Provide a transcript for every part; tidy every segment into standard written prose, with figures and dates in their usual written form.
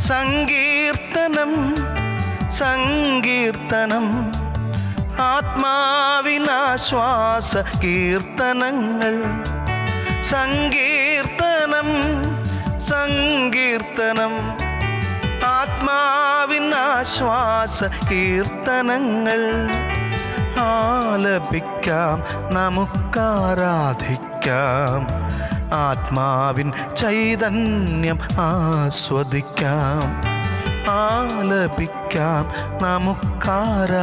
സങ്കീർത്തനം സങ്കീർത്തനം ആത്മാവിനാശ്വാസ കീർത്തനങ്ങൾ. സങ്കീർത്തനം സങ്കീർത്തനം ആത്മാവിനാശ്വാസ കീർത്തനങ്ങൾ. ആലപിക്കാം നമുക്കാരാധിക്കാം, ആത്മാവിൻ ചൈതന്യം ആസ്വദിക്കാം. ആലപിക്കാം നമുക്കാരാധിക്കാം,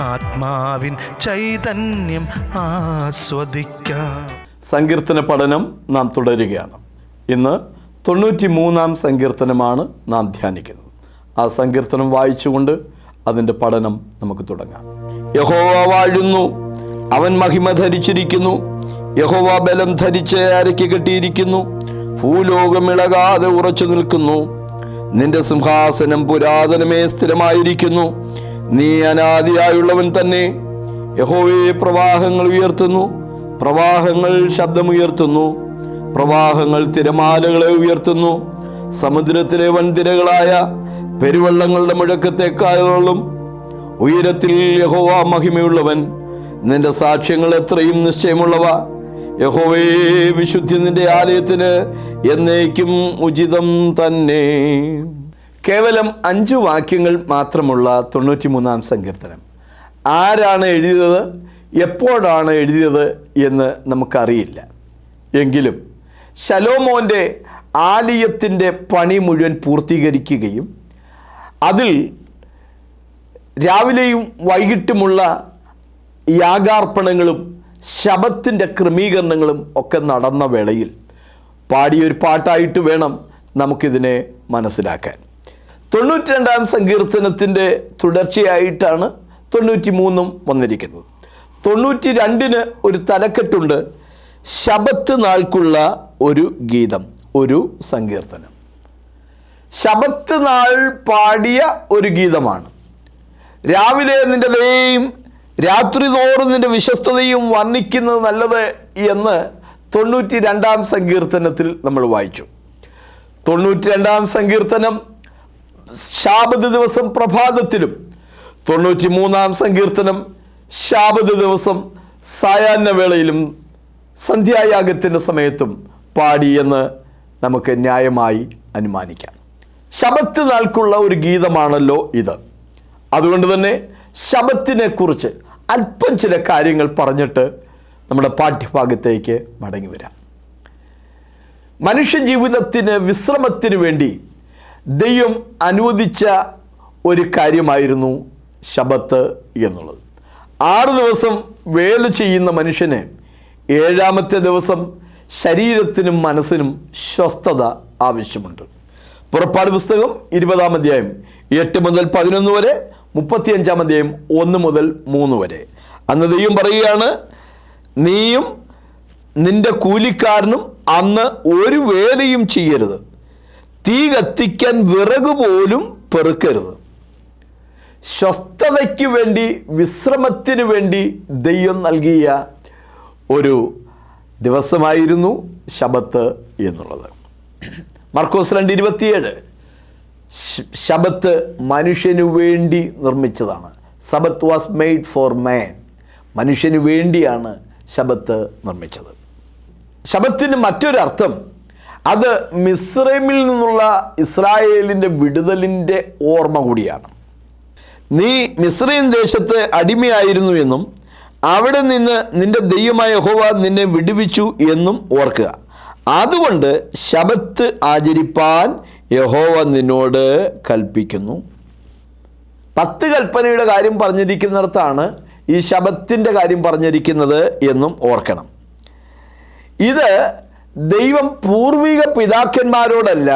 ആത്മാവിൻ ചൈതന്യം ആസ്വദിക്കാം. സങ്കീർത്തന പഠനം നാം തുടരുകയാണ്. ഇന്ന് 93-ാം സങ്കീർത്തനമാണ് നാം ധ്യാനിക്കുന്നത്. ആ സങ്കീർത്തനം വായിച്ചുകൊണ്ട് അതിൻ്റെ പഠനം നമുക്ക് തുടങ്ങാം. യഹോവ വാഴുന്നു, അവൻ മഹിമ ധരിച്ചിരിക്കുന്നു. യഹോവ ബലം ധരിച്ച് അരയ്ക്ക് കെട്ടിയിരിക്കുന്നു. ഭൂലോകം ഇളകാതെ ഉറച്ചു നിൽക്കുന്നു. നിന്റെ സിംഹാസനം പുരാതനമേ സ്ഥിരമായിരിക്കുന്നു. നീ അനാദിയായുള്ളവൻ തന്നെ. യഹോവേ, പ്രവാഹങ്ങൾ ഉയർത്തുന്നു, പ്രവാഹങ്ങൾ ശബ്ദമുയർത്തുന്നു. പ്രവാഹങ്ങൾ തിരമാലകളെ ഉയർത്തുന്നു. സമുദ്രത്തിലെ വൻതിരകളായ പെരുവെള്ളങ്ങളുടെ മുഴക്കത്തെക്കാളും ഉയരത്തിൽ യഹോവ മഹിമയുള്ളവൻ. നിന്റെ സാക്ഷ്യങ്ങൾ എത്രയും നിശ്ചയമുള്ളവ. യഹോവേ, വിശുദ്ധി നിന്റെ ആലയത്തിന് എന്നേക്കും ഉചിതം തന്നെ. കേവലം 5 വാക്യങ്ങൾ മാത്രമുള്ള 93-ാം സങ്കീർത്തനം. ആരാണ് എഴുതിയത്, എപ്പോഴാണ് എഴുതിയത് എന്ന് നമുക്കറിയില്ല. എങ്കിലും ശലോമോൻ്റെ ആലയത്തിൻ്റെ പണി മുഴുവൻ പൂർത്തീകരിക്കുകയും അതിൽ രാവിലെയും വൈകിട്ടുമുള്ള യാഗാർപ്പണങ്ങളും ശബത്തിൻ്റെ ക്രമീകരണങ്ങളും ഒക്കെ നടന്ന വേളയിൽ പാടിയൊരു പാട്ടായിട്ട് വേണം നമുക്കിതിനെ മനസ്സിലാക്കാൻ. 92-ാം സങ്കീർത്തനത്തിൻ്റെ തുടർച്ചയായിട്ടാണ് 93-ഉം വന്നിരിക്കുന്നത്. 92-ന് ഒരു തലക്കെട്ടുണ്ട്, ശബത്ത് നാൾക്കുള്ള ഒരു ഗീതം, ഒരു സങ്കീർത്തനം. ശബത്ത് നാൾ പാടിയ ഒരു ഗീതമാണ്. രാവിലെ നിന്റെ ദയയും രാത്രി തോറും നിന്റെ വിശ്വസ്തതയും വർണ്ണിക്കുന്നത് നല്ലത് എന്ന് 92-ാം സങ്കീർത്തനത്തിൽ നമ്മൾ വായിച്ചു. 92-ാം സങ്കീർത്തനം ശാബത്ത് ദിവസം പ്രഭാതത്തിലും 93-ാം സങ്കീർത്തനം ശാബത്ത് ദിവസം സായാഹ്നവേളയിലും സന്ധ്യായാഗത്തിൻ്റെ സമയത്തും പാടിയെന്ന് നമുക്ക് ന്യായമായി അനുമാനിക്കാം. ശബത്ത് നാൾക്കുള്ള ഒരു ഗീതമാണല്ലോ ഇത്. അതുകൊണ്ട് തന്നെ ശബത്തിനെ കുറിച്ച് അല്പം ചില കാര്യങ്ങൾ പറഞ്ഞിട്ട് നമ്മുടെ പാഠ്യഭാഗത്തേക്ക് മടങ്ങി വരാം. മനുഷ്യജീവിതത്തിന് വിശ്രമത്തിന് വേണ്ടി ദൈവം അനുവദിച്ച ഒരു കാര്യമായിരുന്നു ശബത്ത് എന്നുള്ളത്. 6 ദിവസം വേല ചെയ്യുന്ന മനുഷ്യന് 7ാമത്തെ ദിവസം ശരീരത്തിനും മനസ്സിനും സ്വസ്ഥത ആവശ്യമുണ്ട്. പുറപ്പാട് പുസ്തകം 20-ാം അധ്യായം 8 മുതൽ 11 വരെ, 35-ാം അധ്യായം 1 മുതൽ 3 വരെ. അന്ന് ദൈവം പറയുകയാണ്, നീയും നിന്റെ കൂലിക്കാരനും അന്ന് ഒരു വേലയും ചെയ്യരുത്, തീ കത്തിക്കാൻ വിറക് പോലും പെറുക്കരുത്. സ്വസ്ഥതയ്ക്ക് വേണ്ടി, വിശ്രമത്തിന് വേണ്ടി ദൈവം നൽകിയ ഒരു ദിവസമായിരുന്നു ശബത്ത് എന്നുള്ളത്. മർക്കോസ് 2:27 ശബത്ത് മനുഷ്യനു വേണ്ടി നിർമ്മിച്ചതാണ്. സബത്ത് വാസ് മെയ്ഡ് ഫോർ മാൻ. മനുഷ്യന് വേണ്ടിയാണ് ശബത്ത് നിർമ്മിച്ചത്. ശബത്തിന് മറ്റൊരർത്ഥം, അത് മിസ്രൈമിൽ നിന്നുള്ള ഇസ്രായേലിൻ്റെ വിടുതലിൻ്റെ ഓർമ്മ കൂടിയാണ്. നീ മിസ്രൈം ദേശത്ത് അടിമയായിരുന്നു എന്നും അവിടെ നിന്ന് നിന്റെ ദൈവമായ യഹോവ നിന്നെ വിടുവിച്ചു എന്നും ഓർക്കുക. അതുകൊണ്ട് ശബത്ത് ആചരിപ്പാൻ യഹോവ നിന്നോട് കൽപ്പിക്കുന്നു. 10 കൽപ്പനയുടെ കാര്യം പറഞ്ഞിരിക്കുന്നിടത്താണ് ഈ ശബത്തിൻ്റെ കാര്യം പറഞ്ഞിരിക്കുന്നത് എന്നും ഓർക്കണം. ഇത് ദൈവം പൂർവിക പിതാക്കന്മാരോടല്ല,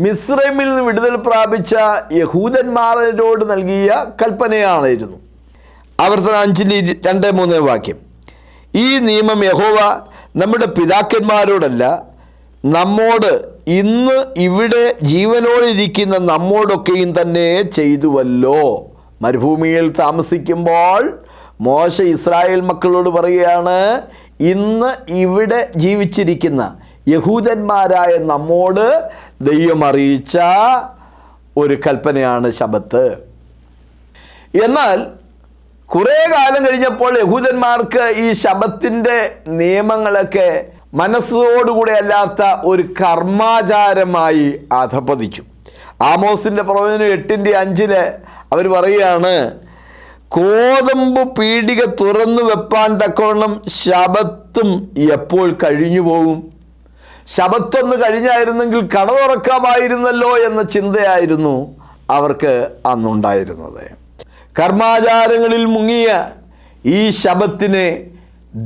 മിസ്രൈമിൽ നിന്ന് വിടുതൽ പ്രാപിച്ച യഹൂദന്മാരോട് നൽകിയ കൽപ്പനയായിരുന്നു. ആവർത്തനം 5:2-3 വാക്യം. ഈ നിയമം യഹോവ നമ്മുടെ പിതാക്കന്മാരോടല്ല, നമ്മോട് ഇന്ന് ഇവിടെ ജീവനോടിരിക്കുന്ന നമ്മോടൊക്കെയും തന്നെ ചെയ്തുവല്ലോ. മരുഭൂമിയിൽ താമസിക്കുമ്പോൾ മോശെ ഇസ്രായേൽ മക്കളോട് പറയുകയാണ്, ഇന്ന് ഇവിടെ ജീവിച്ചിരിക്കുന്ന യഹൂദന്മാരായ നമ്മോട് ദൈവം അറിയിച്ച ഒരു കൽപ്പനയാണ് ശബത്ത്. എന്നാൽ കുറേ കാലം കഴിഞ്ഞപ്പോൾ യഹൂദന്മാർക്ക് ഈ ശബത്തിൻ്റെ നിയമങ്ങളൊക്കെ മനസ്സോടുകൂടെ അല്ലാത്ത ഒരു കർമാചാരമായി അധപ്പതിച്ചു. ആമോസിൻ്റെ പ്രവചനം 8:5 അവർ പറയുകയാണ്, കോതമ്പ് പീടിക തുറന്നു വെപ്പാൻ തക്കവണ്ണം ശബത്തും എപ്പോൾ കഴിഞ്ഞു പോകും. ശബത്തൊന്ന് കഴിഞ്ഞായിരുന്നെങ്കിൽ കട തുറക്കാമായിരുന്നല്ലോ എന്ന ചിന്തയായിരുന്നു അവർക്ക് അന്നുണ്ടായിരുന്നത്. കർമാചാരങ്ങളിൽ മുങ്ങിയ ഈ ശബത്തിനെ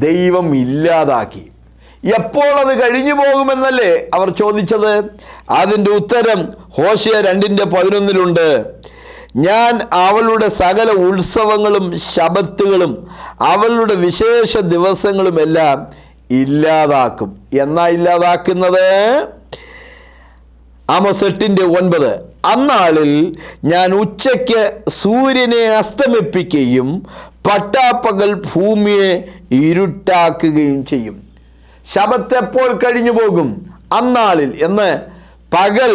ദൈവം ഇല്ലാതാക്കി. എപ്പോൾ അത് കഴിഞ്ഞു പോകുമെന്നല്ലേ അവർ ചോദിച്ചത്? അതിൻ്റെ ഉത്തരം ഹോശേയ 2:11 ഞാൻ അവളുടെ സകല ഉത്സവങ്ങളും ശബത്തുകളും അവളുടെ വിശേഷ ദിവസങ്ങളും എല്ലാം ഇല്ലാതാക്കും. എന്നാ ഇല്ലാതാക്കുന്നത്? ആമോസ് 8:9 അന്നാളിൽ ഞാൻ ഉച്ചയ്ക്ക് സൂര്യനെ അസ്തമിപ്പിക്കുകയും പട്ടാപ്പകൽ ഭൂമിയെ ഇരുട്ടാക്കുകയും ചെയ്യും. ശബത്ത് എപ്പോൾ കഴിഞ്ഞു പോകും? അന്നാളിൽ എന്ന് പകൽ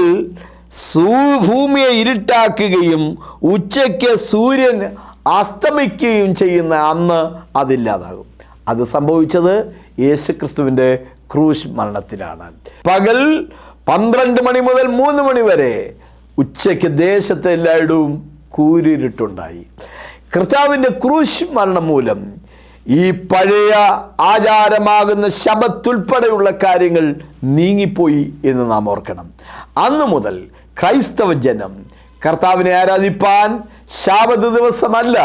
ഭൂമിയെ ഇരുട്ടാക്കുകയും ഉച്ചയ്ക്ക് സൂര്യൻ അസ്തമിക്കുകയും ചെയ്യുന്ന അന്ന് അതില്ലാതാകും. അത് സംഭവിച്ചത് യേശുക്രിസ്തുവിൻ്റെ ക്രൂശ് മരണത്തിലാണ്. പകൽ 12 മണി മുതൽ 3 മണി വരെ, ഉച്ചയ്ക്ക് ദേശത്തെ എല്ലായിടവും കൂരിരുട്ടുണ്ടായി. കർത്താവിൻ്റെ ക്രൂശ് മരണം മൂലം ഈ പഴയ ആചാരമാകുന്ന ശബത്തുൾപ്പെടെയുള്ള കാര്യങ്ങൾ നീങ്ങിപ്പോയി എന്ന് നാം ഓർക്കണം. അന്നു മുതൽ ക്രൈസ്തവ ജനം കർത്താവിനെ ആരാധിപ്പാൻ ശാബത്ത് ദിവസമല്ല,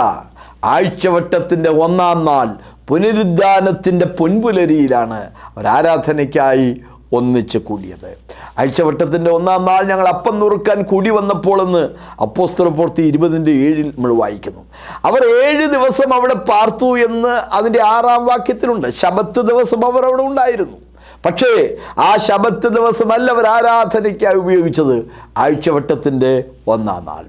ആഴ്ചവട്ടത്തിൻ്റെ 1-ാം നാൾ പുനരുദ്ധാനത്തിൻ്റെ പൊൻപുലരിയിലാണ് അവർ ആരാധനയ്ക്കായി ഒന്നിച്ച് കൂടിയത്. ആഴ്ചവട്ടത്തിൻ്റെ 1-ാം നാൾ ഞങ്ങൾ അപ്പം നുറുക്കാൻ കൂടി വന്നപ്പോൾ എന്ന് അപ്പോസ്തലപ്രവൃത്തി 20:7 നമ്മൾ വായിക്കുന്നു. അവർ 7 ദിവസം അവിടെ പാർത്തു എന്ന് അതിൻ്റെ 6-ാം വാക്യത്തിലുണ്ട്. ശബത്ത് ദിവസം അവർ അവിടെ ഉണ്ടായിരുന്നു. പക്ഷേ ആ ശബത്ത് ദിവസമല്ല അവർ ആരാധനയ്ക്കായി ഉപയോഗിച്ചത്, ആഴ്ചവട്ടത്തിൻ്റെ 1-ാം നാൾ.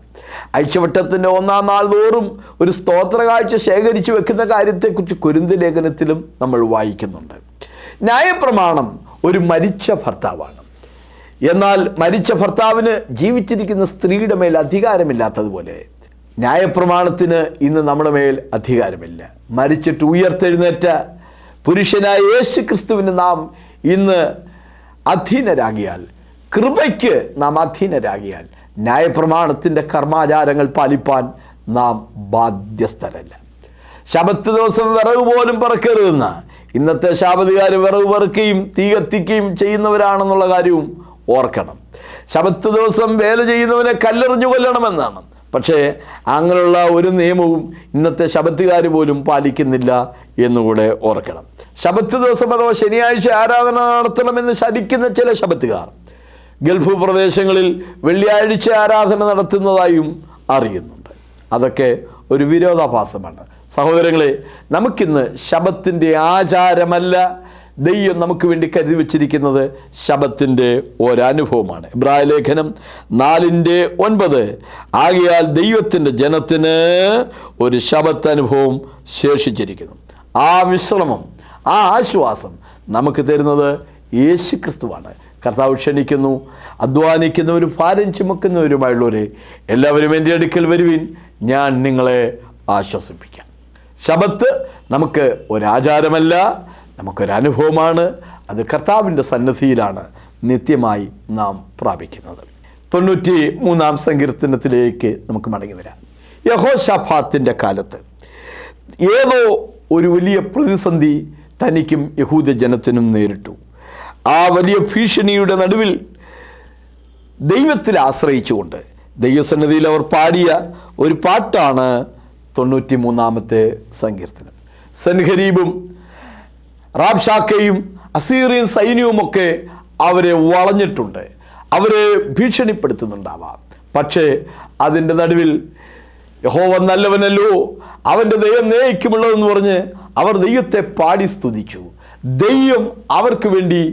ആഴ്ചവട്ടത്തിൻ്റെ 1-ാം നാൾ തോറും ഒരു സ്തോത്ര കാഴ്ച ശേഖരിച്ചു വെക്കുന്ന കാര്യത്തെക്കുറിച്ച് കൊരിന്ത്യർ ലേഖനത്തിലും നമ്മൾ വായിക്കുന്നുണ്ട്. ന്യായപ്രമാണം ഒരു മരിച്ച ഭർത്താവാണ്. എന്നാൽ മരിച്ച ഭർത്താവിന് ജീവിച്ചിരിക്കുന്ന സ്ത്രീയുടെ മേൽ അധികാരമില്ലാത്തതുപോലെ ന്യായപ്രമാണത്തിന് ഇന്ന് നമ്മുടെ മേൽ അധികാരമില്ല. മരിച്ചിട്ട് ഉയർത്തെഴുന്നേറ്റ പുരുഷനായ യേശു ക്രിസ്തുവിന് നാം ഇന്ന് അധീനരാകിയാൽ, കൃപയ്ക്ക് നാം അധീനരാകിയാൽ ന്യായപ്രമാണത്തിൻ്റെ കർമാചാരങ്ങൾ പാലിപ്പാൻ നാം ബാധ്യസ്ഥരല്ല. ശബത്ത് ദിവസം വിറക് പോലും പറക്കരുതെന്ന ഇന്നത്തെ ശാബത്തുകാർ വിറക് പറക്കുകയും തീ കത്തിക്കുകയും ചെയ്യുന്നവരാണെന്നുള്ള കാര്യവും ഓർക്കണം. ശബത്ത് ദിവസം വേല ചെയ്യുന്നവനെ കല്ലെറിഞ്ഞു കൊല്ലണമെന്നാണ്. പക്ഷേ അങ്ങനെയുള്ള ഒരു നിയമവും ഇന്നത്തെ ശബത്തുകാർ പോലും പാലിക്കുന്നില്ല എന്നുകൂടെ ഓർക്കണം. ശബത്ത് ദിവസം അഥവാ ശനിയാഴ്ച ആരാധന നടത്തണമെന്ന് ശഠിക്കുന്ന ചില ശബത്തുകാർ ഗൾഫ് പ്രദേശങ്ങളിൽ വെള്ളിയാഴ്ച ആരാധന നടത്തുന്നതായും അറിയുന്നുണ്ട്. അതൊക്കെ ഒരു വിരോധാഭാസമാണ്. സഹോദരങ്ങളെ, നമുക്കിന്ന് ശബത്തിൻ്റെ ആചാരമല്ല ദൈവം നമുക്ക് വേണ്ടി കരുതി വച്ചിരിക്കുന്നത് ശബത്തിൻ്റെ ഒരനുഭവമാണ്. ഇബ്രായ ലേഖനം 4:9 ആകയാൽ ദൈവത്തിൻ്റെ ജനത്തിന് ഒരു ശബത്ത് അനുഭവം ശേഷിച്ചിരിക്കുന്നു. ആ വിശ്രമം, ആ ആശ്വാസം നമുക്ക് തരുന്നത് യേശു ക്രിസ്തുവാണ്. കർത്താവ് ക്ഷണിക്കുന്നു, അധ്വാനിക്കുന്നവരും ഭാരം ചുമക്കുന്നവരുമായുള്ളവരെ എല്ലാവരും എൻ്റെ അടുക്കൽ വരുവിൻ, ഞാൻ നിങ്ങളെ ആശ്വസിപ്പിക്കാം. ശബത്ത് നമുക്ക് ഒരാചാരമല്ല, നമുക്കൊരനുഭവമാണ്. അത് കർത്താവിൻ്റെ സന്നിധിയിലാണ് നിത്യമായി നാം പ്രാപിക്കുന്നത്. 93-ാം സങ്കീർത്തനത്തിലേക്ക് നമുക്ക് മടങ്ങി വരാം. യഹോശാഫാത്തിൻ്റെ കാലത്ത് ഏതോ ഒരു വലിയ പ്രതിസന്ധി തനിക്കും യഹൂദ ജനത്തിനും നേരിട്ടു. ആ വലിയ ഭീഷണിയുടെ നടുവിൽ ദൈവത്തിൽ ആശ്രയിച്ചുകൊണ്ട് ദൈവസന്നിധിയിൽ അവർ പാടിയ ഒരു പാട്ടാണ് 93-ാമത്തെ സങ്കീർത്തനം. സൻഹരീബും റാബ്ഷാക്കയും അസീറിയൻ സൈന്യവുമൊക്കെ അവരെ വളഞ്ഞിട്ടുണ്ട്, അവരെ ഭീഷണിപ്പെടുത്തുന്നുണ്ടാവാം. പക്ഷേ അതിൻ്റെ നടുവിൽ യഹോവ നല്ലവനല്ലോ, അവൻ്റെ ദൈവം എന്നേക്കുമുള്ളതെന്ന് പറഞ്ഞ് അവർ ദൈവത്തെ പാടി സ്തുതിച്ചു. ദൈവം അവർക്ക് വേണ്ടി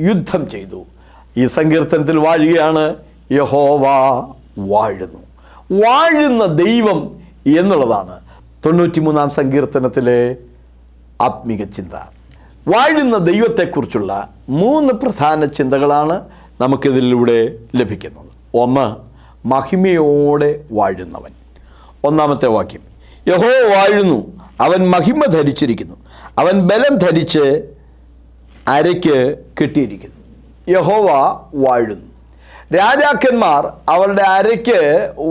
യുദ്ധം ചെയ്തു. ഈ സങ്കീർത്തനത്തിൽ വാഴുകയാണ് യഹോവ വാഴുന്നു. വാഴുന്ന ദൈവം എന്നുള്ളതാണ് 93-ാം സങ്കീർത്തനത്തിലെ ആത്മീക ചിന്ത. വാഴുന്ന ദൈവത്തെക്കുറിച്ചുള്ള 3 പ്രധാന ചിന്തകളാണ് നമുക്കിതിലൂടെ ലഭിക്കുന്നത്. ഒന്ന്, മഹിമയോടെ വാഴുന്നവൻ. 1-ാമത്തെ വാക്യം, യഹോവ വാഴുന്നു, അവൻ മഹിമ ധരിച്ചിരിക്കുന്നു, അവൻ ബലം ധരിച്ച് അരയ്ക്ക് കെട്ടിയിരിക്കുന്നു. യഹോവ വാഴുന്നു. രാജാക്കന്മാർ അവരുടെ അരയ്ക്ക്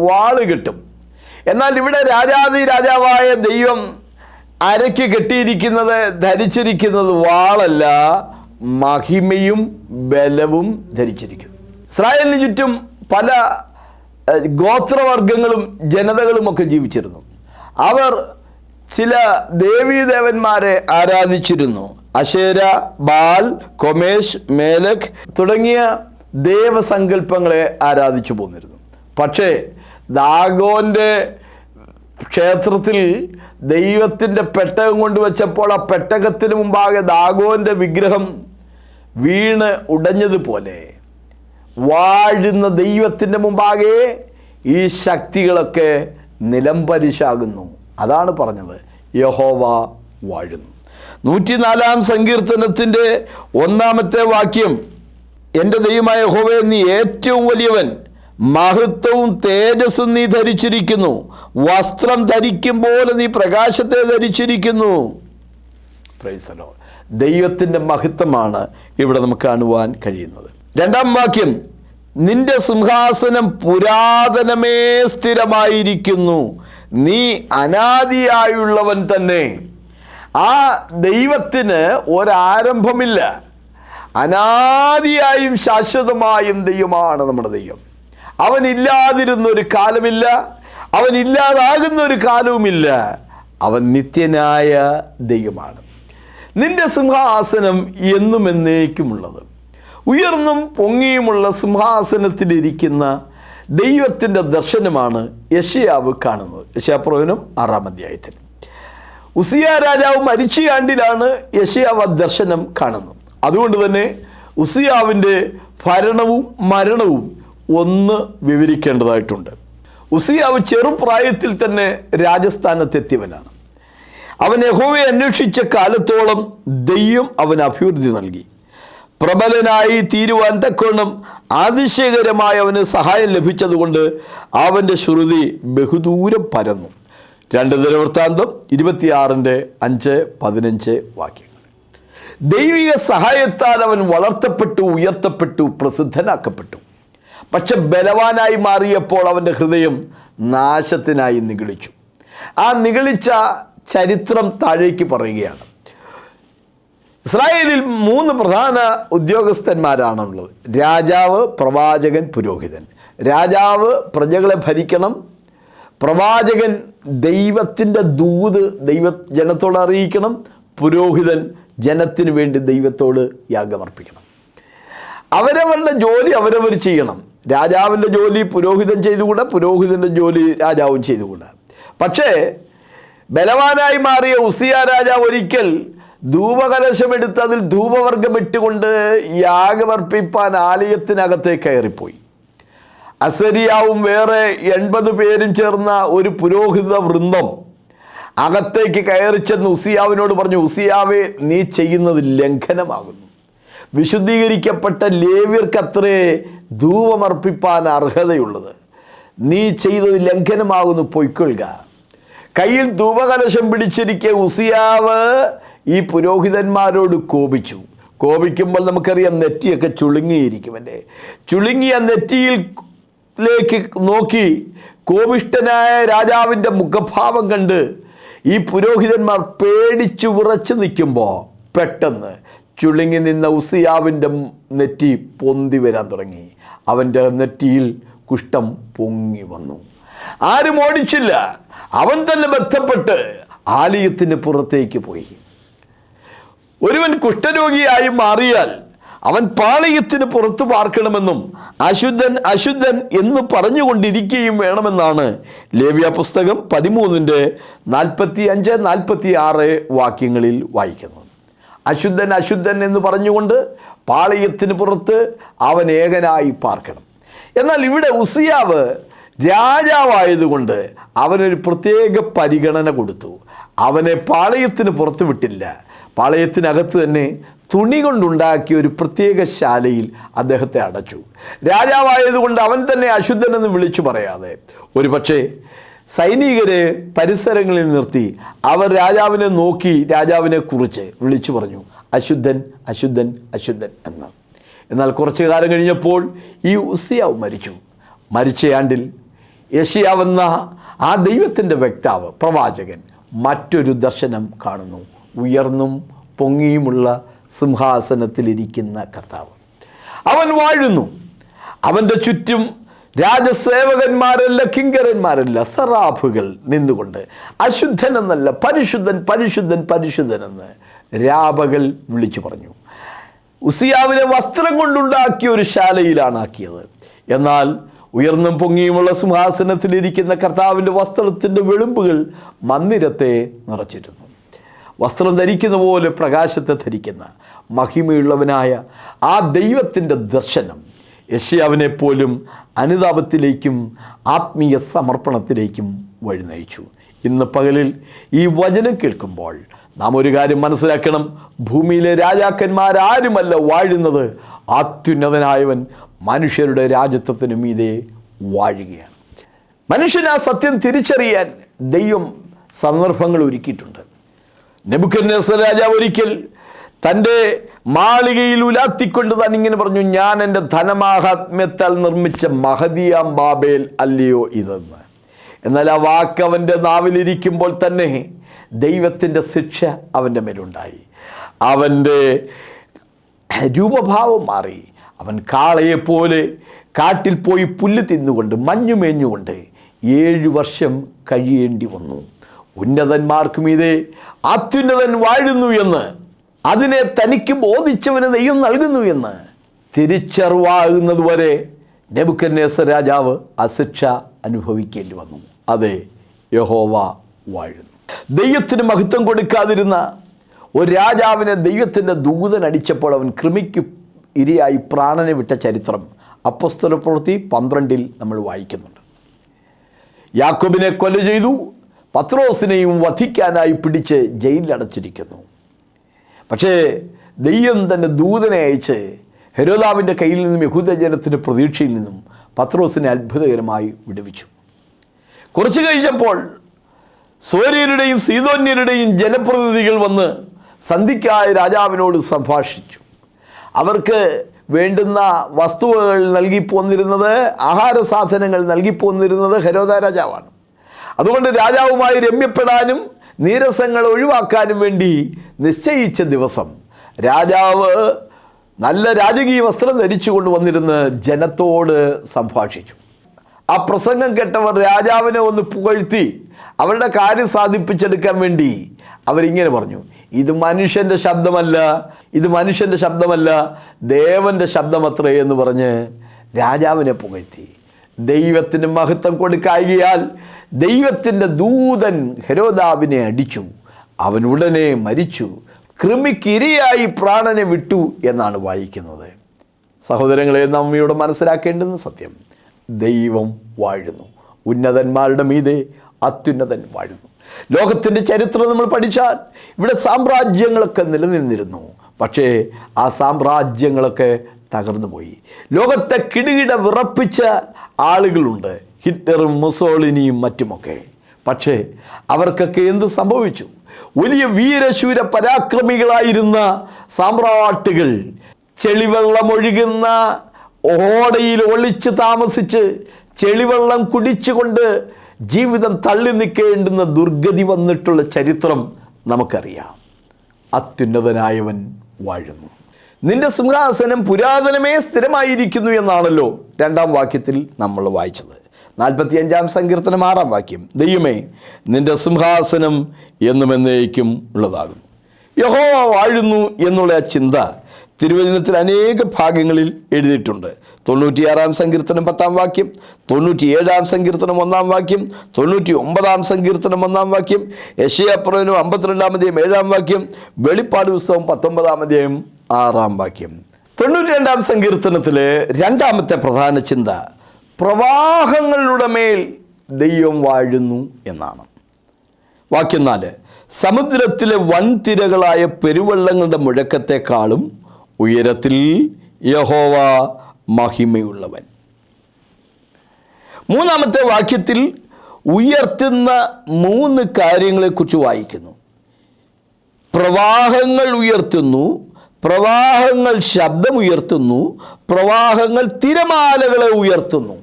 വാള് കെട്ടും. എന്നാൽ ഇവിടെ രാജാവായ ദൈവം അരയ്ക്ക് കെട്ടിയിരിക്കുന്നത്, ധരിച്ചിരിക്കുന്നത് വാളല്ല, മഹിമയും ബലവും ധരിച്ചിരിക്കുന്നു. ഇസ്രായേലിന് ചുറ്റും പല ഗോത്രവർഗങ്ങളും ജനതകളുമൊക്കെ ജീവിച്ചിരുന്നു. അവർ ചില ദേവീദേവന്മാരെ ആരാധിച്ചിരുന്നു. അശേര, ബാൽ, കൊമേഷ്, മേലക് തുടങ്ങിയ ദേവസങ്കല്പങ്ങളെ ആരാധിച്ചു പോന്നിരുന്നു. പക്ഷേ ദാഗോൻ്റെ ക്ഷേത്രത്തിൽ ദൈവത്തിൻ്റെ പെട്ടകം കൊണ്ടുവച്ചപ്പോൾ ആ പെട്ടകത്തിന് മുമ്പാകെ ദാഗോൻ്റെ വിഗ്രഹം വീണ് ഉടഞ്ഞതുപോലെ വാഴുന്ന ദൈവത്തിൻ്റെ മുമ്പാകെ ഈ ശക്തികളൊക്കെ നിലംപരിശാകുന്നു. അതാണ് പറഞ്ഞത്, യഹോവ വാഴുന്നു. 104-ാം സങ്കീർത്തനത്തിൻ്റെ 1-ാമത്തെ വാക്യം, എൻ്റെ ദൈവമായ യഹോവേ, നീ ഏറ്റവും വലിയവൻ, മഹത്വവും തേജസ്സും നീ ധരിച്ചിരിക്കുന്നു, വസ്ത്രം ധരിക്കും പോലെ നീ പ്രകാശത്തെ ധരിച്ചിരിക്കുന്നു. Praise the Lord. ദൈവത്തിൻ്റെ മഹത്വമാണ് ഇവിടെ നമുക്ക് കാണുവാൻ കഴിയുന്നത്. 2-ാം വാക്യം, നിന്റെ സിംഹാസനം പുരാതനമേ സ്ഥിരമായിരിക്കുന്നു, നീ അനാദിയായുള്ളവൻ തന്നെ. ആ ദൈവത്തിന് ഒരാരംഭമില്ല. അനാദിയായും ശാശ്വതമായും ദൈവമാണ് നമ്മുടെ ദൈവം. അവനില്ലാതിരുന്നൊരു കാലമില്ല, അവനില്ലാതാകുന്ന ഒരു കാലവുമില്ല. അവൻ നിത്യനായ ദൈവമാണ്. നിന്റെ സിംഹാസനം എന്നും എന്നേക്കുമുള്ളത്. ഉയർന്നും പൊങ്ങിയുമുള്ള സിംഹാസനത്തിലിരിക്കുന്ന ദൈവത്തിൻ്റെ ദർശനമാണ് യെശയ്യാവ് കാണുന്നത്. യെശയ്യാപ്രവചനം 6-ാം അധ്യായത്തിൽ ഉസിയ രാജാവ് മരിച്ച ആണ്ടിലാണ് യെശയ്യാവ് ദർശനം കാണുന്നത്. അതുകൊണ്ട് തന്നെ ഉസിയാവിൻ്റെ ഭരണവും മരണവും ഒന്ന് വിവരിക്കേണ്ടതായിട്ടുണ്ട്. ഉസിയാവ് ചെറുപ്രായത്തിൽ തന്നെ രാജസ്ഥാനത്തെത്തിയവനാണ്. അവൻ യഹോവയെ അന്വേഷിച്ച കാലത്തോളം ദൈവം അവന് അഭിവൃദ്ധി നൽകി. പ്രബലനായി തീരുവാൻ തക്കവണ്ണം അതിശയകരമായ അവന് സഹായം ലഭിച്ചതുകൊണ്ട് അവൻ്റെ ശ്രുതി ബഹുദൂരം പരന്നു. 2 ദിനവൃത്താന്തം 26-5-15 വാക്യങ്ങൾ. ദൈവിക സഹായത്താൽ അവൻ വളർത്തപ്പെട്ടു, ഉയർത്തപ്പെട്ടു, പ്രസിദ്ധനാക്കപ്പെട്ടു. പക്ഷെ ബലവാനായി മാറിയപ്പോൾ അവൻ്റെ ഹൃദയം നാശത്തിനായി നിഗളിച്ചു. ആ നിഗളിച്ച ചരിത്രം താഴേക്ക് പറയുകയാണ്. ഇസ്രായേലിൽ 3 പ്രധാന ഉദ്യോഗസ്ഥന്മാരാണുള്ളത്: രാജാവ്, പ്രവാചകൻ, പുരോഹിതൻ. രാജാവ് പ്രജകളെ ഭരിക്കണം. പ്രവാചകൻ ദൈവത്തിൻ്റെ ദൂത് ജനത്തോട് അറിയിക്കണം. പുരോഹിതൻ ജനത്തിന് വേണ്ടി ദൈവത്തോട് യാഗമർപ്പിക്കണം. അവരവരുടെ ജോലി അവരവർ ചെയ്യണം. രാജാവിൻ്റെ ജോലി പുരോഹിതൻ ചെയ്തുകൂടാ, പുരോഹിതൻ്റെ ജോലി രാജാവും ചെയ്തുകൂടാ. പക്ഷേ ബലവാനായി മാറിയ ഉസിയ രാജാവ് ഒരിക്കൽ ധൂപകലശമെടുത്ത് അതിൽ ധൂപവർഗം ഇട്ടുകൊണ്ട് യാഗമർപ്പിപ്പാൻ ആലയത്തിനകത്തേക്ക് കയറിപ്പോയി. അസരിയാവും വേറെ 80 പേരും ചേർന്ന ഒരു പുരോഹിത വൃന്ദം അകത്തേക്ക് കയറി ചെന്ന് ഉസിയാവിനോട് പറഞ്ഞു, ഉസിയാവേ, നീ ചെയ്യുന്നത് ലംഘനമാകുന്നു. വിശുദ്ധീകരിക്കപ്പെട്ട ലേവ്യർക്കത്രേ ധൂപമർപ്പിപ്പാൻ അർഹതയുള്ളത്. നീ ചെയ്തത് ലംഘനമാകുന്നു, പൊയ്ക്കൊള്ളുക. കയ്യിൽ ധൂപകലശം പിടിച്ചിരിക്കെ ഉസിയാവ് ഈ പുരോഹിതന്മാരോട് കോപിക്കുമ്പോൾ നമുക്കറിയാം നെറ്റിയൊക്കെ ചുളുങ്ങിയിരിക്കും. അല്ലേ? ചുളുങ്ങിയ നെറ്റിയിലേക്ക് നോക്കി കോപിഷ്ഠനായ രാജാവിൻ്റെ മുഖഭാവം കണ്ട് ഈ പുരോഹിതന്മാർ പേടിച്ചു വിറച്ചു നിൽക്കുമ്പോൾ പെട്ടെന്ന് ചുളുങ്ങി നിന്ന ഉസിയാവിൻ്റെ നെറ്റി പൊന്തി വരാൻ തുടങ്ങി. അവൻ്റെ നെറ്റിയിൽ കുഷ്ഠം പൊങ്ങി വന്നു. ആരും ഓടിച്ചില്ല. അവൻ തന്നെ ബന്ധപ്പെട്ട് ആലയത്തിന് പുറത്തേക്ക് പോയി. ഒരുവൻ കുഷ്ഠരോഗിയായി മാറിയാൽ അവൻ പാളയത്തിന് പുറത്ത് പാർക്കണമെന്നും അശുദ്ധൻ അശുദ്ധൻ എന്ന് പറഞ്ഞുകൊണ്ടിരിക്കുകയും വേണമെന്നാണ് ലേവ്യ പുസ്തകം 13-45-46 വാക്യങ്ങളിൽ വായിക്കുന്നത്. അശുദ്ധൻ അശുദ്ധൻ എന്ന് പറഞ്ഞുകൊണ്ട് പാളയത്തിന് പുറത്ത് അവൻ ഏകനായി പാർക്കണം. എന്നാൽ ഇവിടെ ഉസിയാവ് രാജാവായതുകൊണ്ട് അവനൊരു പ്രത്യേക പരിഗണന കൊടുത്തു. അവനെ പാളയത്തിന് പുറത്ത് വിട്ടില്ല. പാളയത്തിനകത്ത് തന്നെ തുണി കൊണ്ടുണ്ടാക്കിയ ഒരു പ്രത്യേക ശാലയിൽ അദ്ദേഹത്തെ അടച്ചു. രാജാവായതുകൊണ്ട് അവൻ തന്നെ അശുദ്ധനെന്ന് വിളിച്ചു പറയാതെ ഒരു പക്ഷേ സൈനികരെ പരിസരങ്ങളിൽ നിർത്തി അവർ രാജാവിനെ നോക്കി രാജാവിനെ കുറിച്ച് വിളിച്ചു പറഞ്ഞു, അശുദ്ധൻ അശുദ്ധൻ അശുദ്ധൻ എന്ന്. എന്നാൽ കുറച്ചു കാലം കഴിഞ്ഞപ്പോൾ ഈ ഉസിയാവ് മരിച്ചു. മരിച്ചയാണ്ടിൽ യെശയ്യാവെന്ന ആ ദൈവത്തിൻ്റെ വക്താവ് പ്രവാചകൻ മറ്റൊരു ദർശനം കാണുന്നു. ഉയർന്നും പൊങ്ങിയുമുള്ള സിംഹാസനത്തിലിരിക്കുന്ന കർത്താവ്. അവൻ വാഴുന്നു. അവൻ്റെ ചുറ്റും രാജസേവകന്മാരല്ല, കിങ്കരന്മാരല്ല, സറാഫുകൾ നിന്നുകൊണ്ട് അശുദ്ധൻ എന്നല്ല, പരിശുദ്ധൻ പരിശുദ്ധൻ പരിശുദ്ധൻ എന്ന് രാപകൽ വിളിച്ചു പറഞ്ഞു. ഉസിയാവിനെ വസ്ത്രം കൊണ്ടുണ്ടാക്കിയ ഒരു ശാലയിലാണ് ആക്കിയത്. എന്നാൽ ഉയർന്നും പൊങ്ങിയുമുള്ള സിംഹാസനത്തിലിരിക്കുന്ന കർത്താവിൻ്റെ വസ്ത്രത്തിൻ്റെ വെളുമ്പുകൾ മന്ദിരത്തെ നിറച്ചിരുന്നു. വസ്ത്രം ധരിക്കുന്ന പോലെ പ്രകാശത്തെ ധരിക്കുന്ന മഹിമയുള്ളവനായ ആ ദൈവത്തിൻ്റെ ദർശനം യെശയ്യാവിനെപ്പോലും അനുതാപത്തിലേക്കും ആത്മീയ സമർപ്പണത്തിലേക്കും വഴി നയിച്ചു. ഇന്ന് പകലിൽ ഈ വചനം കേൾക്കുമ്പോൾ നാം ഒരു കാര്യം മനസ്സിലാക്കണം. ഭൂമിയിലെ രാജാക്കന്മാരാരുമല്ല വാഴുന്നത്, അത്യുന്നതനായവൻ മനുഷ്യരുടെ രാജത്വത്തിന് മീതെ വാഴുകയാണ്. മനുഷ്യന് ആ സത്യം തിരിച്ചറിയാൻ ദൈവം സന്ദർഭങ്ങൾ ഒരുക്കിയിട്ടുണ്ട്. നെബൂഖദ്നേസർ രാജാവ് ഒരിക്കൽ തൻ്റെ മാളികയിൽ ഉലാത്തിക്കൊണ്ട് താൻ ഇങ്ങനെ പറഞ്ഞു, ഞാൻ എൻ്റെ ധനമാഹാത്മ്യത്താൽ നിർമ്മിച്ച മഹദിയാം ബാബേൽ അല്ലയോ ഇതെന്ന്. എന്നാൽ ആ വാക്ക് അവൻ്റെ നാവിലിരിക്കുമ്പോൾ തന്നെ ദൈവത്തിൻ്റെ ശിക്ഷ അവൻ്റെ മേലുണ്ടായി. അവൻ്റെ രൂപഭാവം മാറി. അവൻ കാളയെപ്പോലെ കാട്ടിൽ പോയി പുല്ല് തിന്നുകൊണ്ട് മഞ്ഞുമേഞ്ഞുകൊണ്ട് 7 വർഷം കഴിയേണ്ടി വന്നു. ഉന്നതന്മാർക്ക് മീതെ അത്യുന്നതൻ വാഴുന്നു എന്ന്, അതിനെ തനിക്ക് ബോധിച്ചവന് ദൈവം നൽകുന്നു എന്ന് തിരിച്ചറിവാകുന്നതുവരെ നെബൂഖദ്നേസർ രാജാവ് അശിക്ഷ അനുഭവിക്കേണ്ടി വന്നു. അതെ, യഹോവ വാഴുന്നു. ദൈവത്തിന് മഹത്വം കൊടുക്കാതിരുന്ന ഒരു രാജാവിനെ ദൈവത്തിൻ്റെ ദൂതൻ അടിച്ചപ്പോൾ അവൻ കൃമിക്ക് ഇരയായി പ്രാണനെ വിട്ട ചരിത്രം അപ്പോസ്തലപ്രവൃത്തി 12 നമ്മൾ വായിക്കുന്നുണ്ട്. യാക്കോബിനെ കൊല ചെയ്തു, പത്രോസിനെയും വധിക്കാനായി പിടിച്ച് ജയിലിലടച്ചിരിക്കുന്നു. പക്ഷേ ദൈവം തൻ്റെ ദൂതനെ അയച്ച് ഹെരോദാവിൻ്റെ കയ്യിൽ നിന്നും യഹൂദജനത്തിൻ്റെ പ്രതീക്ഷയിൽ നിന്നും പത്രോസിനെ അത്ഭുതകരമായി വിടുവിച്ചു. കുറച്ച് കഴിഞ്ഞപ്പോൾ സോര്യരുടെയും സീദോന്യരുടെയും ജനപ്രതിനിധികൾ വന്ന് സന്ധിക്കായ രാജാവിനോട് സംഭാഷിച്ചു. അവർക്ക് വേണ്ടുന്ന വസ്തുവകൾ നൽകിപ്പോന്നിരുന്നത്, ആഹാര സാധനങ്ങൾ നൽകിപ്പോന്നിരുന്നത് ഹെരോദാ രാജാവാണ്. അതുകൊണ്ട് രാജാവുമായി രമ്യപ്പെടാനും നീരസങ്ങൾ ഒഴിവാക്കാനും വേണ്ടി നിശ്ചയിച്ച ദിവസം രാജാവ് നല്ല രാജകീയ വസ്ത്രം ധരിച്ചു കൊണ്ടുവന്നിരുന്ന് ജനത്തോട് സംഭാഷിച്ചു. ആ പ്രസംഗം കേട്ടവർ രാജാവിനെ ഒന്ന് പുകഴ്ത്തി അവരുടെ കാര്യം സാധിപ്പിച്ചെടുക്കാൻ വേണ്ടി അവരിങ്ങനെ പറഞ്ഞു, ഇത് മനുഷ്യൻ്റെ ശബ്ദമല്ല, ഇത് മനുഷ്യൻ്റെ ശബ്ദമല്ല, ദേവൻ്റെ ശബ്ദമത്രേ എന്ന് പറഞ്ഞ് രാജാവിനെ പുകഴ്ത്തി. ദൈവത്തിന് മഹത്വം കൊടുക്കായികയാൽ ദൈവത്തിൻ്റെ ദൂതൻ ഹെരോദാവിനെ അടിച്ചു. അവൻ ഉടനെ മരിച്ചു, കൃമിക്കിരയായി പ്രാണനെ വിട്ടു എന്നാണ് വായിക്കുന്നത്. സഹോദരങ്ങളെ, നാം ഇവിടെ മനസ്സിലാക്കേണ്ടുന്ന സത്യം, ദൈവം വാഴുന്നു. ഉന്നതന്മാരുടെ മീതെ അത്യുന്നതൻ വാഴുന്നു. ലോകത്തിൻ്റെ ചരിത്രം നമ്മൾ പഠിച്ചാൽ ഇവിടെ സാമ്രാജ്യങ്ങളൊക്കെ നിലനിന്നിരുന്നു. പക്ഷേ ആ സാമ്രാജ്യങ്ങളൊക്കെ തകർന്നു പോയി. ലോകത്തെ കിടുകിട വിറപ്പിച്ച ആളുകളുണ്ട്, ഹിറ്റ്ലറും മുസോളിനിയും മറ്റുമൊക്കെ. പക്ഷേ അവർക്കൊക്കെ എന്ത് സംഭവിച്ചു? വലിയ വീരശൂര പരാക്രമികളായിരുന്ന സാമ്രാട്ടുകൾ ചെളിവെള്ളം ഒഴുകുന്ന ഓടയിൽ ഒളിച്ച് താമസിച്ച് ചെളിവെള്ളം കുടിച്ചുകൊണ്ട് ജീവിതം തള്ളി നിൽക്കേണ്ടുന്ന ദുർഗതി വന്നിട്ടുള്ള ചരിത്രം നമുക്കറിയാം. അത്യുന്നതനായവൻ വാഴുന്നു. നിന്റെ സിംഹാസനം പുരാതനമേ സ്ഥിരമായിരിക്കുന്നു എന്നാണല്ലോ 2-ാം വാക്യത്തിൽ നമ്മൾ വായിച്ചത്. 45-ാം സങ്കീർത്തനം 6-ാം വാക്യം, ദൈവമേ നിന്റെ സിംഹാസനം എന്നും എന്നേക്കും ഉള്ളതാകുന്നു. യഹോവ വാഴുന്നു എന്നുള്ള ആ ചിന്ത തിരുവചനത്തിൽ അനേക ഭാഗങ്ങളിൽ എഴുതിയിട്ടുണ്ട്. 96-ാം സങ്കീർത്തനം 10-ാം വാക്യം, 97-ാം സങ്കീർത്തനം 1-ാം വാക്യം, 99-ാം സങ്കീർത്തനം 1-ാം വാക്യം, യെശയ്യാപ്രവചനം 52-ാം അധ്യായം 7-ാം വാക്യം, വെളിപ്പാട് പുസ്തകം 19-ാം അധ്യായം 6-ാം വാക്യം. 92-ാം സങ്കീർത്തനത്തിലെ 2-ാമത്തെ പ്രധാന ചിന്ത പ്രവാഹങ്ങളുടെ മേൽ ദൈവം വാഴുന്നു എന്നാണ്. വാക്യം 4, സമുദ്രത്തിലെ വൻതിരകളായ പെരുവെള്ളങ്ങളുടെ മുഴക്കത്തെക്കാളും ഉയരത്തിൽ യഹോവ മഹിമയുള്ളവൻ. മൂന്നാമത്തെ വാക്യത്തിൽ ഉയർത്തുന്ന 3 കാര്യങ്ങളെക്കുറിച്ച് വായിക്കുന്നു. പ്രവാഹങ്ങൾ ഉയർത്തുന്നു, പ്രവാഹങ്ങൾ ശബ്ദമുയർത്തുന്നു, പ്രവാഹങ്ങൾ തിരമാലകളെ ഉയർത്തുന്നു.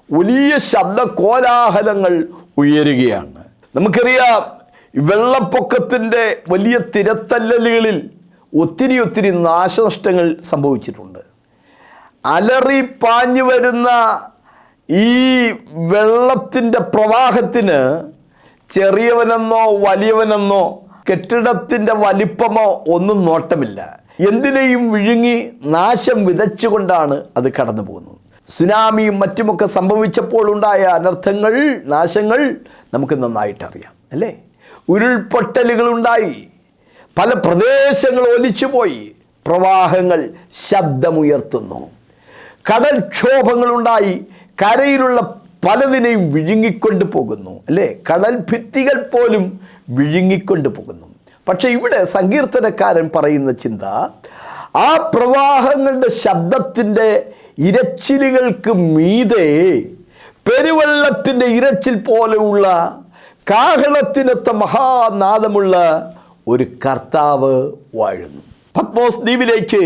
വലിയ ശബ്ദ കോലാഹലങ്ങൾ ഉയരുകയാണ്. നമുക്കറിയാം, വെള്ളപ്പൊക്കത്തിൻ്റെ വലിയ തിരത്തല്ലലുകളിൽ ഒത്തിരി നാശനഷ്ടങ്ങൾ സംഭവിച്ചിട്ടുണ്ട്. അലറി പാഞ്ഞു വരുന്ന ഈ വെള്ളത്തിൻ്റെ പ്രവാഹത്തിന് ചെറിയവനെന്നോ വലിയവനെന്നോ കെട്ടിടത്തിൻ്റെ വലിപ്പമോ ഒന്നും നോട്ടമില്ല. എന്തിനേയും വിഴുങ്ങി നാശം വിതച്ചുകൊണ്ടാണ് അത് കടന്നു പോകുന്നത്. സുനാമിയും മറ്റുമൊക്കെ സംഭവിച്ചപ്പോൾ ഉണ്ടായ അനർത്ഥങ്ങൾ, നാശങ്ങൾ നമുക്ക് നന്നായിട്ടറിയാം, അല്ലേ? ഉരുൾപൊട്ടലുകളുണ്ടായി, പല പ്രദേശങ്ങൾ ഒലിച്ചുപോയി, പ്രവാഹങ്ങൾ ശബ്ദമുയർത്തുന്നു, കടൽക്ഷോഭങ്ങളുണ്ടായി, കരയിലുള്ള പലതിനെയും വിഴുങ്ങിക്കൊണ്ട് പോകുന്നു, അല്ലേ? കടൽ ഭിത്തികൾ പോലും വിഴുങ്ങിക്കൊണ്ട് പോകുന്നു. പക്ഷെ ഇവിടെ സങ്കീർത്തനക്കാരൻ പറയുന്ന ചിന്ത, ആ പ്രവാഹങ്ങളുടെ ശബ്ദത്തിൻ്റെ ഇരച്ചിലുകൾക്ക് മീതെ പെരുവെള്ളത്തിൻ്റെ ഇരച്ചിൽ പോലെയുള്ള കാഹളത്തിനൊത്ത മഹാനാദമുള്ള ഒരു കർത്താവ് വാഴുന്നു. പത്മോസ് ദ്വീപിലേക്ക്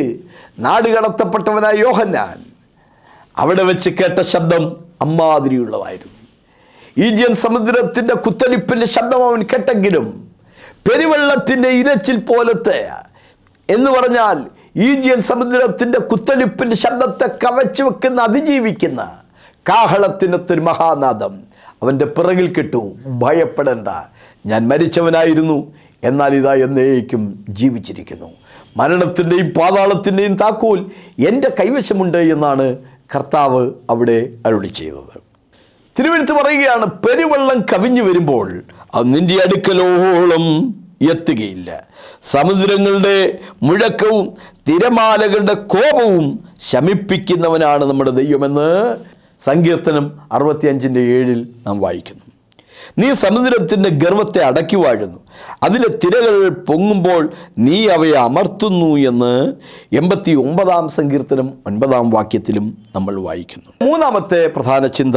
നാടുകടത്തപ്പെട്ടവനായ യോഹന്നാൻ അവിടെ വെച്ച് കേട്ട ശബ്ദം അമ്മാതിരിയുള്ളതായിരുന്നു. ഈജിയൻ സമുദ്രത്തിൻ്റെ കുത്തലിപ്പിൻ്റെ ശബ്ദം അവൻ കേട്ടെങ്കിലും പെരുവെള്ളത്തിൻ്റെ ഇരച്ചിൽ പോലത്തെ എന്ന് പറഞ്ഞാൽ ഈജിയൻ സമുദ്രത്തിൻ്റെ കുത്തലിപ്പിൻ്റെ ശബ്ദത്തെ കവച്ചു വെക്കുന്ന, അതിജീവിക്കുന്ന കാഹളത്തിനൊത്തൊരു മഹാനാദം അവൻ്റെ പിറകിൽ കിട്ടു. ഭയപ്പെടേണ്ട, ഞാൻ മരിച്ചവനായിരുന്നു, എന്നാൽ ഇതാ എന്നേക്കും ജീവിച്ചിരിക്കുന്നു. മരണത്തിൻ്റെയും പാതാളത്തിൻ്റെയും താക്കോൽ എൻ്റെ കൈവശമുണ്ട് എന്നാണ് കർത്താവ് അവിടെ അരുളി ചെയ്തത്. തിരുവെഴുത്ത് പറയുകയാണ്, പെരുവെള്ളം കവിഞ്ഞു വരുമ്പോൾ അത് നിന്റെ അടുക്കലോളം എത്തുകയില്ല. സമുദ്രങ്ങളുടെ മുഴക്കവും തിരമാലകളുടെ കോപവും ശമിപ്പിക്കുന്നവനാണ് നമ്മുടെ ദൈവമെന്ന് സങ്കീർത്തനം 65:7 നാം വായിക്കുന്നു. നീ സമുദ്രത്തിൻ്റെ ഗർവത്തെ അടക്കി വാഴുന്നു, അതിലെ തിരകൾ പൊങ്ങുമ്പോൾ നീ അവയെ അമർത്തുന്നു എന്ന് 89 സങ്കീർത്തനം 9 വാക്യത്തിലും നമ്മൾ വായിക്കുന്നു. മൂന്നാമത്തെ പ്രധാന ചിന്ത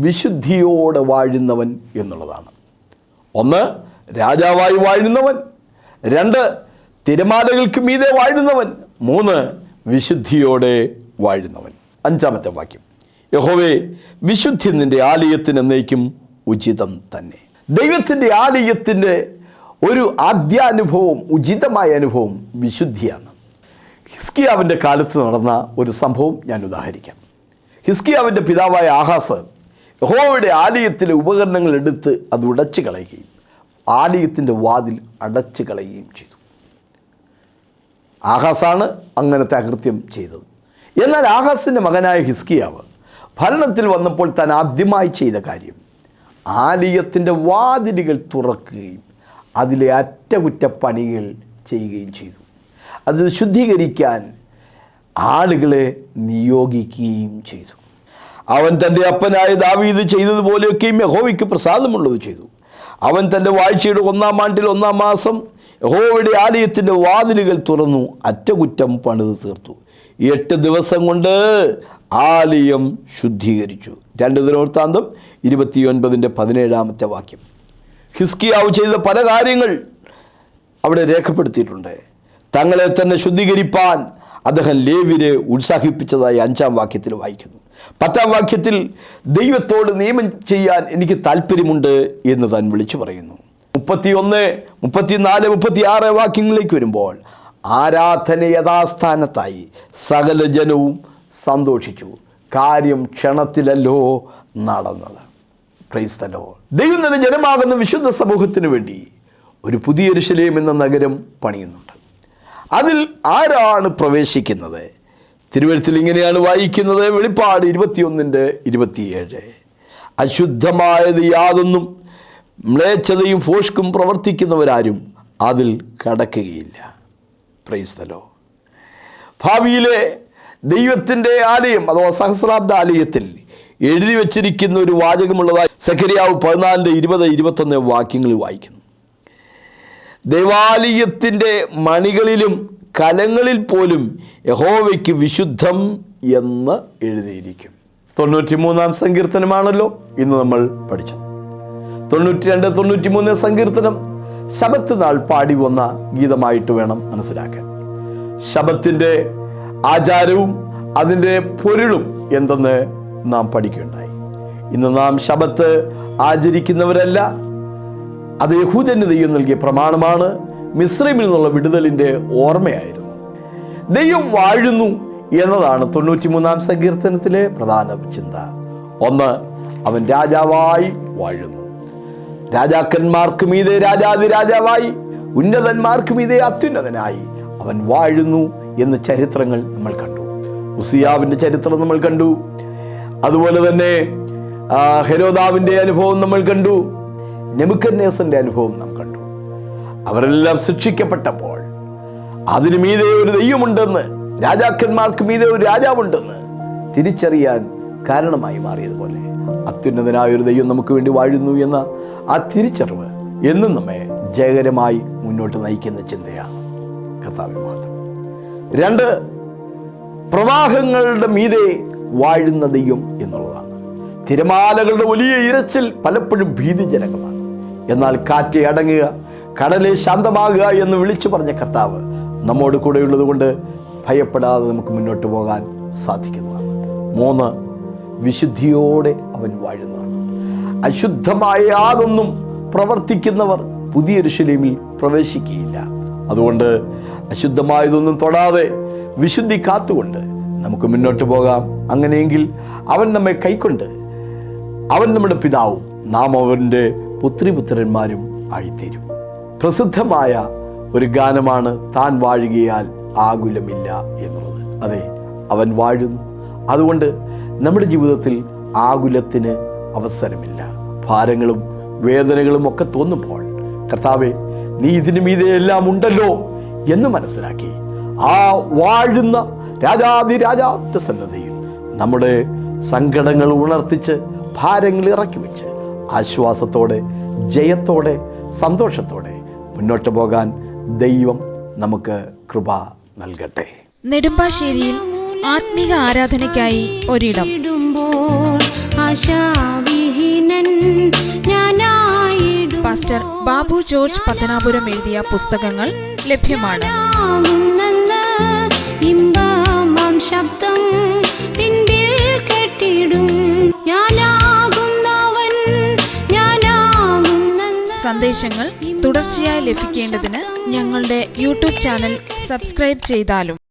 വിശുദ്ധിയോടെ വാഴുന്നവൻ എന്നുള്ളതാണ്. 1 രാജാവായി വാഴുന്നവൻ, 2 തിരമാലകൾക്ക് മീതെ വാഴുന്നവൻ, 3 വിശുദ്ധിയോടെ വാഴുന്നവൻ. 5-ാമത്തെ വാക്യം, യഹോവേ വിശുദ്ധി നിൻ്റെ ആലയത്തിന് എന്നേക്കും ഉചിതം തന്നെ. ദൈവത്തിൻ്റെ ആലയത്തിൻ്റെ ഒരു ആദ്യാനുഭവം, ഉചിതമായ അനുഭവം വിശുദ്ധിയാണ്. ഹിസ്കിയാവിൻ്റെ കാലത്ത് നടന്ന ഒരു സംഭവം ഞാൻ ഉദാഹരിക്കാം. ഹിസ്കിയാവിൻ്റെ പിതാവായ ആഹാസ് യഹോവയുടെ ആലയത്തിലെ ഉപകരണങ്ങൾ എടുത്ത് അത് ഉടച്ചു കളയുകയും ആലയത്തിൻ്റെ വാതിൽ അടച്ചു കളയുകയും ചെയ്തു. ആഹാസാണ് അങ്ങനത്തെ അകൃത്യം ചെയ്തത്. എന്നാൽ ആഹാസിൻ്റെ മകനായ ഹിസ്കിയാവ് ഭരണത്തിൽ വന്നപ്പോൾ താൻ ആദ്യമായി ചെയ്ത കാര്യം ആലയത്തിൻ്റെ വാതിലുകൾ തുറക്കുകയും അതിലെ അറ്റകുറ്റപ്പണികൾ ചെയ്യുകയും ചെയ്തു. അത് ശുദ്ധീകരിക്കാൻ ആളുകളെ നിയോഗിക്കുകയും ചെയ്തു. അവൻ തൻ്റെ അപ്പനായ ദാവീദ് ചെയ്തതുപോലെയൊക്കെയും യഹോവയ്ക്ക് പ്രസാദമുള്ളത് ചെയ്തു. അവൻ തൻ്റെ വാഴ്ചയുടെ 1-ാം ആണ്ടിൽ 1-ാം മാസം യഹോവയുടെ ആലയത്തിൻ്റെ വാതിലുകൾ തുറന്നു അറ്റകുറ്റം പണിത് തീർത്തു. 8 ദിവസം കൊണ്ട് ആലയം ശുദ്ധീകരിച്ചു. 2 ദിനവൃത്താന്തം 29:17 വാക്യം. ഹിസ്കിയാവ് ചെയ്ത പല കാര്യങ്ങൾ അവിടെ രേഖപ്പെടുത്തിയിട്ടുണ്ട്. തങ്ങളെ തന്നെ ശുദ്ധീകരിപ്പാൻ അദ്ദേഹം ലേവ്യരെ ഉത്സാഹിപ്പിച്ചതായി 5-ാം വാക്യത്തിൽ വായിക്കുന്നു. 10-ാം വാക്യത്തിൽ ദൈവത്തോട് നിയമം ചെയ്യാൻ എനിക്ക് താല്പര്യമുണ്ട് എന്ന് താൻ വിളിച്ചു പറയുന്നു. 31, 34, 36 വാക്യങ്ങളിലേക്ക് വരുമ്പോൾ ആരാധന യഥാസ്ഥാനത്തായി സകല ജനവും സന്തോഷിച്ചു. കാര്യം ക്ഷണത്തിലല്ലോ നടന്നത്. Praise the Lord. ദൈവം തന്നെ ജനമാകുന്ന വിശുദ്ധ സമൂഹത്തിന് വേണ്ടി ഒരു പുതിയ യെരൂശലേം എന്ന നഗരം പണിയുന്നുണ്ട്. അതിൽ ആരാണ് പ്രവേശിക്കുന്നത്? തിരുവെഴുത്തിൽ ഇങ്ങനെയാണ് വായിക്കുന്നത്. വെളിപ്പാട് 21:27. അശുദ്ധമായത് യാതൊന്നും മ്ലേച്ഛതയും ഫോഷ്കും പ്രവർത്തിക്കുന്നവരാരും അതിൽ കടക്കുകയില്ല. Praise the Lord. ഭാവിയിലെ ദൈവത്തിൻ്റെ ആലയം അഥവാ സഹസ്രാബ്ദ ആലയത്തിൽ എഴുതി വച്ചിരിക്കുന്ന ഒരു വാചകമുള്ളതായി സെഖര്യാവ് 14:20-21 വാക്യങ്ങളിൽ വായിക്കുന്നു. ദേവാലയത്തിൻ്റെ മണികളിലും കലങ്ങളിൽ പോലും യഹോവയ്ക്ക് വിശുദ്ധം എന്ന് എഴുതിയിരിക്കും. 93-ാം സങ്കീർത്തനമാണല്ലോ ഇന്ന് നമ്മൾ പഠിച്ചത്. 92, 93 സങ്കീർത്തനം ശബത്ത് നാൾ പാടി വന്ന ഗീതമായിട്ട് വേണം മനസ്സിലാക്കാൻ. ശബത്തിൻ്റെ ആചാരവും അതിൻ്റെ പൊരുളും എന്തെന്ന് നാം പഠിക്കുകയുണ്ടായി. ഇന്ന് നാം ശബത്ത് ആചരിക്കുന്നവരല്ല. അത് യഹൂദന് ദൈവം നൽകിയ പ്രമാണമാണ്. മിസ്രൈമിൽ നിന്നുള്ള വിടുതലിൻ്റെ ഓർമ്മയായിരുന്നു. ദൈവം വാഴുന്നു എന്നതാണ് 93-ാം സങ്കീർത്തനത്തിലെ പ്രധാന ചിന്ത. ഒന്ന്, അവൻ രാജാവായി വാഴുന്നു. രാജാക്കന്മാർക്ക് മീതെ രാജാതിരാജാവായി, ഉന്നതന്മാർക്ക് മീതെ അത്യുന്നതനായി അവൻ വാഴുന്നു എന്ന ചരിത്രങ്ങൾ നമ്മൾ കണ്ടു. ഉസിയാവിൻ്റെ ചരിത്രം നമ്മൾ കണ്ടു. അതുപോലെ തന്നെ ഹെരോദാവിൻ്റെ അനുഭവം നമ്മൾ കണ്ടു. നെബൂഖദ്നേസറിന്റെ അനുഭവം നാം കണ്ടു. അവരെല്ലാം ശിക്ഷിക്കപ്പെട്ടപ്പോൾ അതിനു മീതെ ഒരു ദൈവമുണ്ടെന്ന്, രാജാക്കന്മാർക്ക് മീതെ ഒരു രാജാവുണ്ടെന്ന് തിരിച്ചറിയാൻ കാരണമായി മാറിയതുപോലെ അത്യുന്നതനായ ഒരു ദൈവം നമുക്ക് വേണ്ടി വാഴുന്നു എന്ന ആ തിരിച്ചറിവ് എന്നും നമ്മെ ജയകരമായി മുന്നോട്ട് നയിക്കുന്ന ചിന്തയാണ്. കർത്താവിന് മഹത്വം. 2, പ്രവാഹങ്ങളുടെ മീതെ വാഴുന്ന ദൈവം എന്നുള്ളതാണ്. തിരമാലകളുടെ വലിയ ഇരച്ചിൽ പലപ്പോഴും ഭീതിജനകമാണ്. എന്നാൽ കാറ്റ് അടങ്ങുക, കടലെ ശാന്തമാകുക എന്ന് വിളിച്ചു പറഞ്ഞ കർത്താവ് നമ്മോട് കൂടെയുള്ളത് കൊണ്ട് ഭയപ്പെടാതെ നമുക്ക് മുന്നോട്ട് പോകാൻ സാധിക്കുന്നതാണ്. 3, വിശുദ്ധിയോടെ അവൻ വാഴുന്നതാണ്. അശുദ്ധമായ യാതൊന്നും പ്രവർത്തിക്കുന്നവർ പുതിയ യെരൂശലേമിൽ പ്രവേശിക്കുകയില്ല. അതുകൊണ്ട് അശുദ്ധമായതൊന്നും തൊടാതെ വിശുദ്ധി കാത്തുകൊണ്ട് നമുക്ക് മുന്നോട്ട് പോകാം. അങ്ങനെയെങ്കിൽ അവൻ നമ്മെ കൈക്കൊണ്ട് അവൻ നമ്മുടെ പിതാവും നാം അവൻ്റെ പുത്രിപുത്രന്മാരും ആയിത്തീരും. പ്രസിദ്ധമായ ഒരു ഗാനമാണ് താൻ വാഴുകയാൽ ആകുലമില്ല എന്നുള്ളത്. അതെ, അവൻ വാഴുന്നു. അതുകൊണ്ട് നമ്മുടെ ജീവിതത്തിൽ ആകുലത്തിന് അവസരമില്ല. ഭാരങ്ങളും വേദനകളും ഒക്കെ തോന്നുമ്പോൾ കർത്താവേ, നീ ഇതിനു മീതെ എല്ലാം ഉണ്ടല്ലോ എന്ന് മനസ്സിലാക്കി ആ വാഴുന്ന രാജാതിരാജാവിൻ്റെ സന്നദ്ധയിൽ നമ്മുടെ സങ്കടങ്ങൾ ഉണർത്തിച്ച് ഭാരങ്ങൾ ഇറക്കി വെച്ച് ആശ്വാസത്തോടെ, ജയത്തോടെ, സന്തോഷത്തോടെ മുന്നോട്ട് പോകാൻ ദൈവം നമുക്ക് കൃപ നൽകട്ടെ. നെടുമ്പാശ്ശേരിയിൽ ആത്മീക ആരാധനയ്ക്കായി ഒരിടം. പാസ്റ്റർ ബാബു ജോർജ് പത്തനാപുരം എഴുതിയ പുസ്തകങ്ങൾ ലഭ്യമാണ്. ശബ്ദം പിൻപിൽ കെട്ടിടും സന്ദേശങ്ങൾ തുടർച്ചയായി ലഭിക്കേണ്ടതിന് ഞങ്ങളുടെ യൂട്യൂബ് ചാനൽ സബ്സ്ക്രൈബ് ചെയ്താലും